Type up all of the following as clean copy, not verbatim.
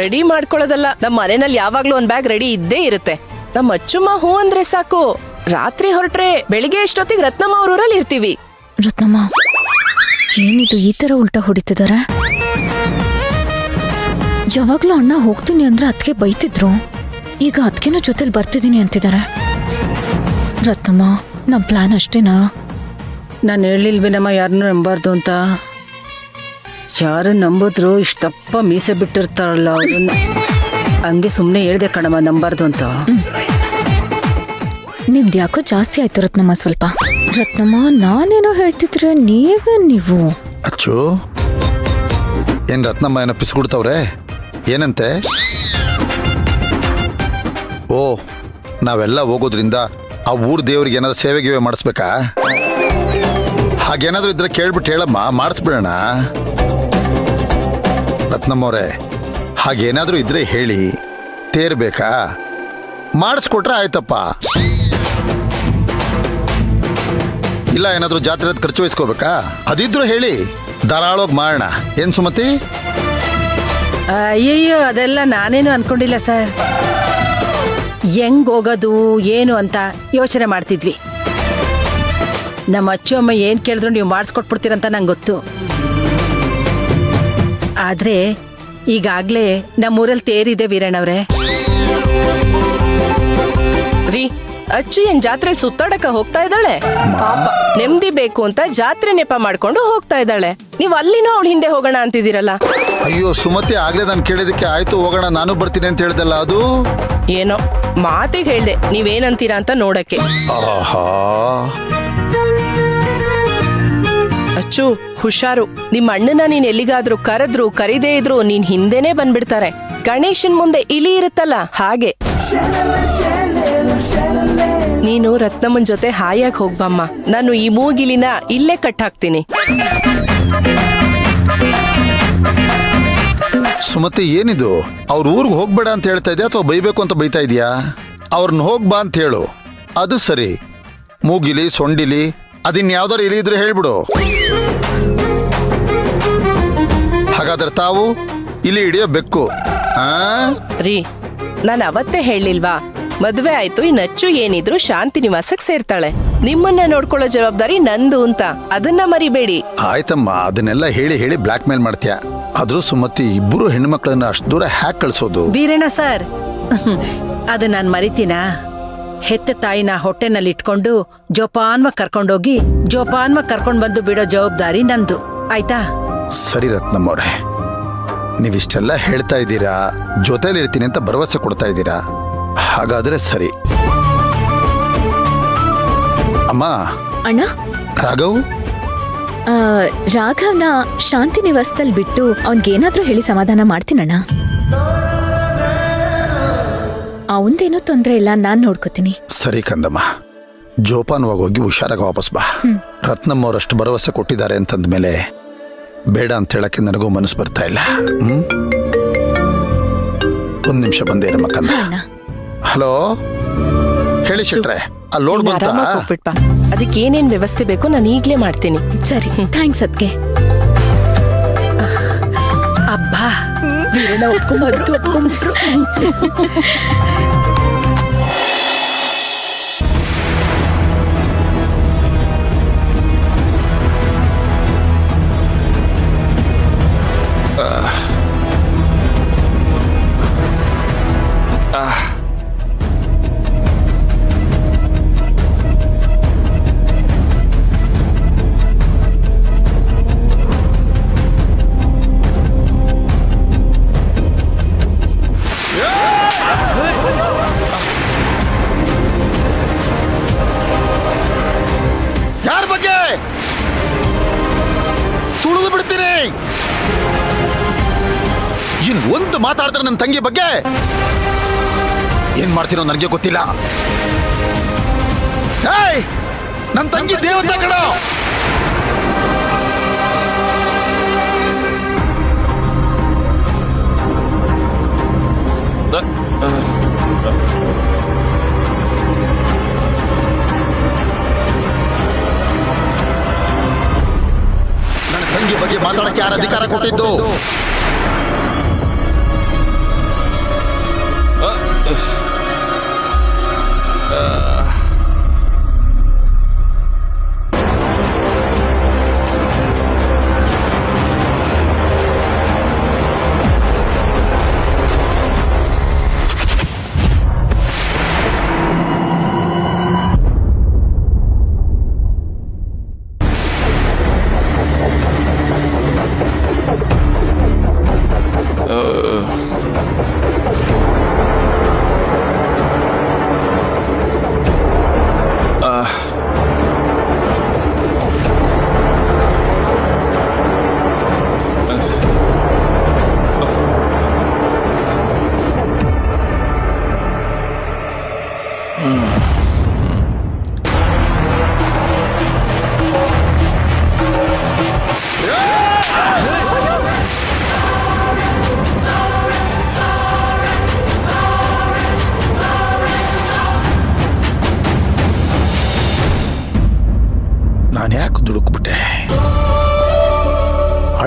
Ready ಮಾಡ್ಕೊಳ್ಳೋದಲ್ಲ, ನಮ್ಮ ಮನೆಯಲ್ಲಿ ಯಾವಾಗ್ಲೂ ಒಂದ್ ಬ್ಯಾಗ್ ರೆಡಿ ಇದ್ದೇ ಇರುತ್ತೆ. ನಮ್ಮ ಅಚ್ಚುಮ್ಮ ಹೂ ಅಂದ್ರೆ ಸಾಕು, ರಾತ್ರಿ ಹೊರಟ್ರೆ ಬೆಳಿಗ್ಗೆ ಎಷ್ಟೊತ್ತಿಗೆ ರತ್ನಮ್ಮ ಅವ್ರ ಊರಲ್ಲಿ ಇರ್ತೀವಿ. ರತ್ನಮ್ಮ, ಏನಿದು ಈ ತರ ಉಲ್ಟಾ ಹೊಡಿತಿದಾರೆ? ಯಾವಾಗ್ಲೂ ಅಣ್ಣ ಹೋಗ್ತೀನಿ ಅಂದ್ರೆ ಅದಕ್ಕೆ ಬೈತಿದ್ರು, ಈಗ ಅದಕ್ಕೇನೋ ಜೊತೆಲಿ ಬರ್ತಿದ್ದೀನಿ ಅಂತಿದ್ದಾರೆ. ರತ್ನಮ್ಮ, ನಮ್ ಪ್ಲಾನ್ ಅಷ್ಟೇನಾ? ನಾನು ಹೇಳಿಲ್ವೇನಮ್ಮ ಯಾರನ್ನೂ ನಂಬಾರ್ದು ಅಂತ. ಯಾರು ನಂಬಿದ್ರು ಇಷ್ಟಪ್ಪ ಮೀಸೆ ಬಿಟ್ಟಿರ್ತಾರಲ್ಲ ಅವ್ರನ್ನ, ಹಂಗೆ ಸುಮ್ಮನೆ ಹೇಳ್ದೆ ಕಣಮ್ಮ ನಂಬಾರ್ದು ಅಂತ. ನಿಮ್ದು ಯಾಕೋ ಜಾಸ್ತಿ ಆಯ್ತು ರತ್ನಮ್ಮ ಸ್ವಲ್ಪ. ರತ್ನಮ್ಮ, ನಾನೇನೋ ಹೇಳ್ತಿದ್ರೆ ನೀವು ಅಚ್ಚು, ಏನ್ ರತ್ನಮ್ಮ ಏನೋ ಪಿಸ್ಕೊಡ್ತವ್ರೆ? ಏನಂತೆ? ಓ, ನಾವೆಲ್ಲ ಹೋಗೋದ್ರಿಂದ ಆ ಊರ್ ದೇವ್ರಿಗೆ ಏನಾದ್ರು ಸೇವೆ ಗೀವೆ ಮಾಡಿಸ್ಬೇಕಾ? ಹಾಗೇನಾದ್ರೂ ಇದ್ರೆ ಕೇಳ್ಬಿಟ್ಟು ಹೇಳಮ್ಮ, ಮಾಡಿಸ್ಬಿಡೋಣ. ರತ್ನಮ್ಮವ್ರೆ, ಹಾಗೇನಾದ್ರೂ ಇದ್ರೆ ಹೇಳಿ. ತೇರ್ಬೇಕಾ? ಮಾಡಿಸ್ಕೊಟ್ರೆ ಆಯ್ತಪ್ಪ. ಇಲ್ಲ ಏನಾದ್ರೂ ಜಾತ್ರೆ ಖರ್ಚು ವಹಿಸ್ಕೋಬೇಕಾ? ಅದಿದ್ರು ಹೇಳಿ, ಧಾರಾಳವಾಗಿ ಮಾಡೋಣ. ಏನ್ ಸುಮತಿ? ಅಯ್ಯಯ್ಯೋ, ಅದೆಲ್ಲ ನಾನೇನು ಅನ್ಕೊಂಡಿಲ್ಲ ಸರ್. ಹೆಂಗ್ ಹೋಗೋದು ಏನು ಅಂತ ಯೋಚನೆ ಮಾಡ್ತಿದ್ವಿ. ನಮ್ಮ ಅಚ್ಚು ಅಮ್ಮ ಏನ್ ಕೇಳಿದ್ರು ನೀವು ಮಾಡಿಸ್ಕೊಟ್ಬಿಡ್ತೀರಂತ ನಂಗೆ ಗೊತ್ತು. ಆದ್ರೆ ಈಗಾಗ್ಲೇ ನಮ್ಮೂರಲ್ಲಿ ತೇರಿದೆ ವೀರಣ್ಣವ್ರೆ. ರೀ, ಅಚ್ಚು ಏನ್ ಜಾತ್ರೆ ಸುತ್ತಾಡಕ ಹೋಗ್ತಾ ಇದ್ದಾಳೆ? ಪಾಪ, ನೆಮ್ಮದಿ ಬೇಕು ಅಂತ ಜಾತ್ರೆ ನೆಪ ಮಾಡ್ಕೊಂಡು ಹೋಗ್ತಾ ಇದ್ದಾಳೆ. ನೀವ್ ಅಲ್ಲಿನೂ ಅವಳ ಹಿಂದೆ ಹೋಗೋಣ ಅಂತಿದ್ದೀರಲ್ಲ. ಅಯ್ಯೋ ಸುಮತಿ, ಆಗ್ಲೇ ನಾನು ಕೇಳಿದಕ್ಕೆ ಆಯ್ತು ಹೋಗೋಣ ನಾನು ಬರ್ತೀನಿ ಅಂತ ಹೇಳ್ದಲ್ಲ, ಅದು ಏನೋ ಮಾತಿಗೆ ಹೇಳ್ದೆ, ನೀವೇನಂತೀರಾ ಅಂತ ನೋಡಕ್ಕೆ. ಆಹಾ, ಅಚ್ಚು ಹುಷಾರು, ನಿಮ್ಮ ಅಣ್ಣನ ನೀನ್ ಎಲ್ಲಿಗಾದ್ರೂ ಕರೆದ್ರು ಕರೀದೇ ಇದ್ರು ನೀನ್ ಹಿಂದೆನೆ ಬಂದ್ಬಿಡ್ತಾರೆ. ಗಣೇಶನ್ ಮುಂದೆ ಇಲಿ ಇರುತ್ತಲ್ಲ ಹಾಗೆ. ನೀನು ರತ್ನಮ್ಮನ್ ಜೊತೆ ಹಾಯಾಗಿ ಹೋಗ್ಬಮ್ಮ, ನಾನು ಈ ಮೂಗಿಲಿನ ಇಲ್ಲೇ ಕಟ್ಟಾಕ್ತೀನಿ. ಸುಮತಿ, ಏನಿದು? ಅವ್ರ ಊರಿಗೆ ಹೋಗ್ಬೇಡ ಅಂತ ಹೇಳ್ತಾ ಇದೆಯಾ ಅಥವಾ ಬೈಬೇಕು ಅಂತ ಬೈತಾ ಇದೆಯಾ? ಅವ್ರನ್ನ ಹೋಗ್ಬಾ ಅಂತ ಹೇಳು, ಅದು ಸರಿ. ಮೂಗಿಲಿ ಸೊಂಡಿಲಿ ಅದಿನ್ ಯಾವ್ದಾರು ಇಲಿ ಇದ್ರೆ ಹೇಳ್ಬಿಡು. ಹಾಗಾದ್ರೆ ತಾವು ಇಲ್ಲಿ ಹಿಡಿಯೋ ಬೆಕ್ಕು. ರೀ, ನಾನು ಅವತ್ತೇ ಹೇಳಿಲ್ವಾ, ಮದ್ವೆ ಆಯ್ತು, ಈ ನಚ್ಚು ಏನಿದ್ರು ಶಾಂತಿ ನಿವಾಸಕ್ ಸೇರ್ತಾಳೆ. ನಿಮ್ಮನ್ನ ನೋಡ್ಕೊಳ್ಳೋ ಜವಾಬ್ದಾರಿ ನಂದು ಅಂತ, ಅದನ್ನ ಮರಿಬೇಡಿ. ಆಯ್ತಮ್ಮ, ಅದನ್ನೆಲ್ಲ ಹೇಳಿ ಹೇಳಿ ಬ್ಲಾಕ್ ಮೇಲ್ ಮಾಡ್ತೀಯ. ಆದ್ರೂ ಸುಮತಿ, ಇಬ್ಬರು ಹೆಣ್ಮಕ್ಳನ್ನ ಅಷ್ಟು ದೂರ ಹ್ಯಾಕ್ ಕಳ್ಸೋದು? ವೀರಣ್ಣ ಸರ್, ಅದು ನಾನ್ ಮರಿತೀನಾ? ಹೆತ್ತ ತಾಯಿನ ಹೊಟ್ಟೆನಲ್ಲಿ ಇಟ್ಕೊಂಡು ಜೋಪಾನ್ವಾಗಿ ಕರ್ಕೊಂಡೋಗಿ ಜೋಪಾನ್ವಾಗಿ ಕರ್ಕೊಂಡ್ ಬಂದು ಬಿಡೋ ಜವಾಬ್ದಾರಿ ನಂದು, ಆಯ್ತಾ? ಸರಿ ರತ್ನಮ್ಮವ್ರೆ, ನೀವಿಷ್ಟೆಲ್ಲ ಹೇಳ್ತಾ ಇದ್ದೀರಾ, ಜೊತೆಲಿ ಇರ್ತೀನಿ ಅಂತ ಭರವಸೆ ಕೊಡ್ತಾ ಇದ್ದೀರಾ, ಹಾಗಾದ್ರೆ ಸರಿ. ಅಮ್ಮ, ಅಣ್ಣ, ರಾಘವ್ ರಾಘವ್ನ ಶಾಂತಿ ನಿವಾಸದಲ್ಲಿ ಬಿಟ್ಟು ಅವನ್ಗೇನಾದ್ರೂ ಹೇಳಿ ಸಮಾಧಾನ ಮಾಡ್ತೀನಣ್ಣ. ಅವಂದೇನೂ ತೊಂದ್ರೆ ಇಲ್ಲ, ನಾನ್ ನೋಡ್ಕೋತೀನಿ. ಸರಿ ಕಂದಮ್ಮ, ಜೋಪಾನವಾಗಿ ಹೋಗಿ ಹುಷಾರಾಗಿ ವಾಪಸ್ ಬಾ. ರತ್ನಮ್ಮವ್ರಷ್ಟು ಭರವಸೆ ಕೊಟ್ಟಿದ್ದಾರೆ ಅಂತಂದ್ಮೇಲೆ ಬೇಡ ಅಂತ ಹೇಳಕ್ಕೆ ನನಗೂ ಮನಸ್ಸು ಬರ್ತಾ ಇಲ್ಲ. ಒಂದ್ ನಿಮಿಷ ಬಂದೇ ನಮ್ಮ ಕಂದ. ಹಲೋ, ಹೇಳಿ ಶೆಟ್ರೆ, ಅಲ್ಲಿ ಲೋಡ್ ಬಂತಾ? ಹೋಗ್ಬಿಟ್ಪಾ, ಅದಕ್ಕೆ ಏನೇನ್ ವ್ಯವಸ್ಥೆ ಬೇಕೋ ನಾನು ಈಗ್ಲೇ ಮಾಡ್ತೀನಿ. ಸರಿ, ಥ್ಯಾಂಕ್ಸ್ ಅದ್ಕೆ. ಅಬ್ಬಾ, ವೀರಣ್ಣ ಒಪ್ಕೊಂಡ್ಬಂತು. ಯಾರ ಬಗ್ಗೆ ಸುಳಿದು ಬಿಡ್ತೀನಿ. ಇನ್ ಒಂದು ಮಾತಾಡಿದ್ರೆ ನನ್ನ ತಂಗಿ ಬಗ್ಗೆ ಏನ್ ಮಾಡ್ತೀನೋ ನನಗೆ ಗೊತ್ತಿಲ್ಲ. ನನ್ನ ತಂಗಿ ದೇವತೆ ಕಣ. ನನ್ನ ತಂಗಿ ಬಗ್ಗೆ ಮಾತಾಡಕ್ಕೆ ಯಾರು ಅಧಿಕಾರ ಕೊಟ್ಟಿದ್ದು?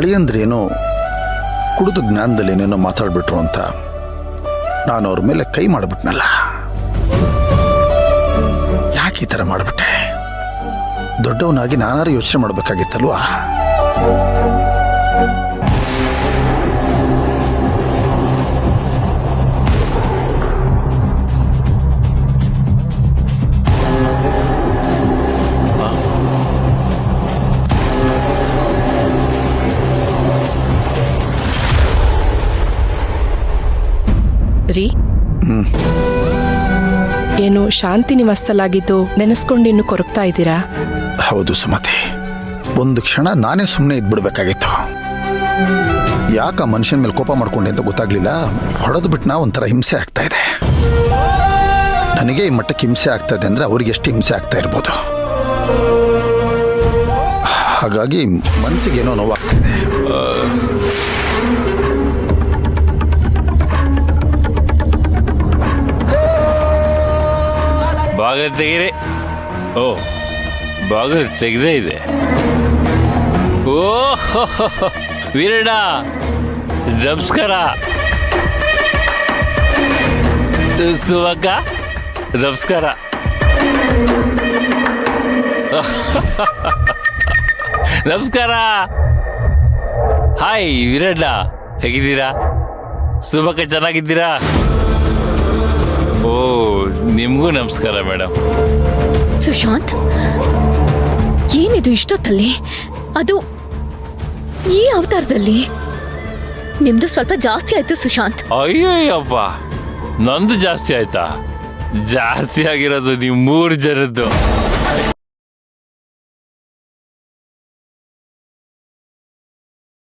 ಅಳಿಯಂದ್ರೇನೋ ಕುಡಿದು ಜ್ಞಾನದಲ್ಲಿ ಏನೇನೋ ಮಾತಾಡ್ಬಿಟ್ರು ಅಂತ ನಾನು ಅವ್ರ ಮೇಲೆ ಕೈ ಮಾಡಿಬಿಟ್ನಲ್ಲ. ಯಾಕೆ ಈ ಥರ ಮಾಡಿಬಿಟ್ಟೆ? ದೊಡ್ಡವನಾಗಿ ನಾನಾರು ಯೋಚನೆ ಮಾಡಬೇಕಾಗಿತ್ತಲ್ವಾ? ರೀ ಏನು ಶಾಂತಿ ನಿವಾಸದಲ್ಲಾಗಿದ್ದು ನೆನೆಸ್ಕೊಂಡು ಇನ್ನು ಕೊರಗ್ತಾ ಇದ್ದೀರಾ? ಹೌದು ಸುಮತಿ, ಒಂದು ಕ್ಷಣ ನಾನೇ ಸುಮ್ಮನೆ ಇದ್ಬಿಡ್ಬೇಕಾಗಿತ್ತು. ಯಾಕ ಮನುಷ್ಯನ ಮೇಲೆ ಕೋಪ ಮಾಡ್ಕೊಂಡೆ ಅಂತ ಗೊತ್ತಾಗ್ಲಿಲ್ಲ. ಹೊಡೆದು ಬಿಟ್ನಾ ಒಂಥರ ಹಿಂಸೆ ಆಗ್ತಾ ಇದೆ. ನನಗೆ ಈ ಮಟ್ಟಕ್ಕೆ ಹಿಂಸೆ ಆಗ್ತಾ ಇದೆ ಅಂದ್ರೆ ಅವ್ರಿಗೆ ಎಷ್ಟು ಹಿಂಸೆ ಆಗ್ತಾ ಇರ್ಬೋದು. ಹಾಗಾಗಿ ಮನಸ್ಸಿಗೆ ಏನೋ ನೋವಾಗ್ತಾ ಇದೆ. ಬಾಗಿಲು ತೆಗೀರಿ. ಓ, ಬಾಗಿಲು ತೆಗೆದೇ ಇದೆ. ಓ ವೀರಣ್ಣ, ನಮಸ್ಕಾರ. ಸುವಕ್ಕ, ನಮಸ್ಕಾರ. ನಮಸ್ಕಾರ. ಹಾಯ್ ವೀರಣ್ಣ, ಹೇಗಿದ್ದೀರಾ? ಸುವಕ್ಕ, ಚೆನ್ನಾಗಿದ್ದೀರಾ? ಓ, ನಿಮಗೂ ನಮಸ್ಕಾರ ಮೇಡಮ್. ಸುಶಾಂತ್, ಏನಿದು ಇಷ್ಟೊತ್ತಲ್ಲಿ? ಅದು ಈ ಅವತಾರದಲ್ಲಿ? ನಿಮ್ದು ಸ್ವಲ್ಪ ಜಾಸ್ತಿ ಆಯ್ತು ಸುಶಾಂತ್. ಅಯ್ಯಯ್ಯಪ್ಪ, ನಂದು ಜಾಸ್ತಿ ಆಯ್ತಾ? ಜಾಸ್ತಿ ಆಗಿರೋದು ನೀವು 3 ಜನದ್ದು.